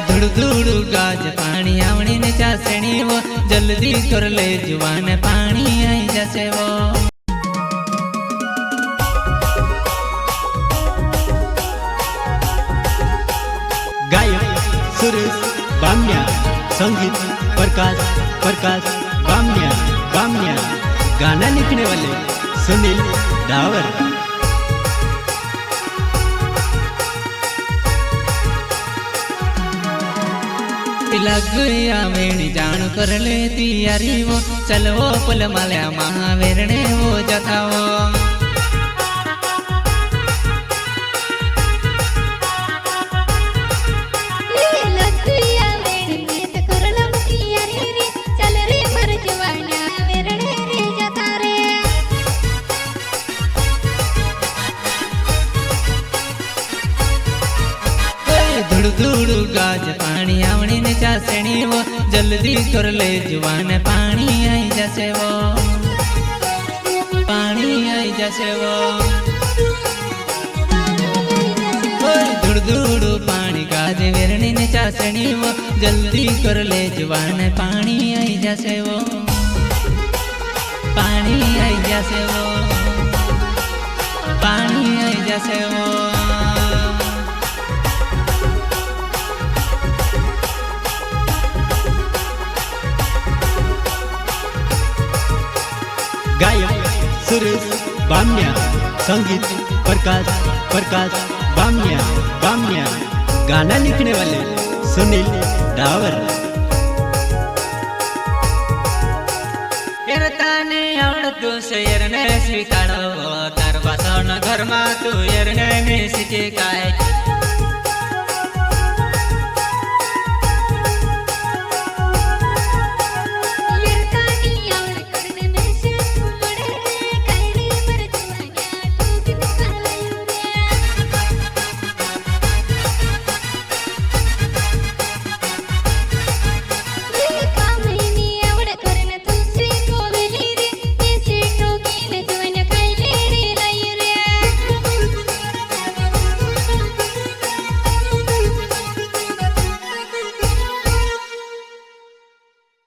धुड़ धुड़ गाज पानी आवनी ने चासनी वो जल्दी कर ले जुआन पानी आई जैसे वो गायक सुरेश बामण्या, संगीत प्रकाश बामण्या, गाना लिखने वाले सुनील डावर। लग आवेणी जान कर ले तैयारी वो चलो पुल माल्या महावेरणे वो जताओ धुड़ धुड़ गाज पानी आवनी ने चासनी वो जल्दी कर ले जुआन पानी आई जैसे वो पानी आई जैसे वो धुड़ धुड़ पानी गाज वेरणी ने चासनी वो जल्दी कर ले जुआन पानी आई जैसे वो पानी आई जैसे वो पानी आई जैसे वो गायक सुरेश बामण्या, संगीत प्रकाश बामण्या, गाना लिखने वाले सुनील डावर। एरताने आवडतो शेरने स्वीकारो तार बासन घरमा तू एरने ने सिके काय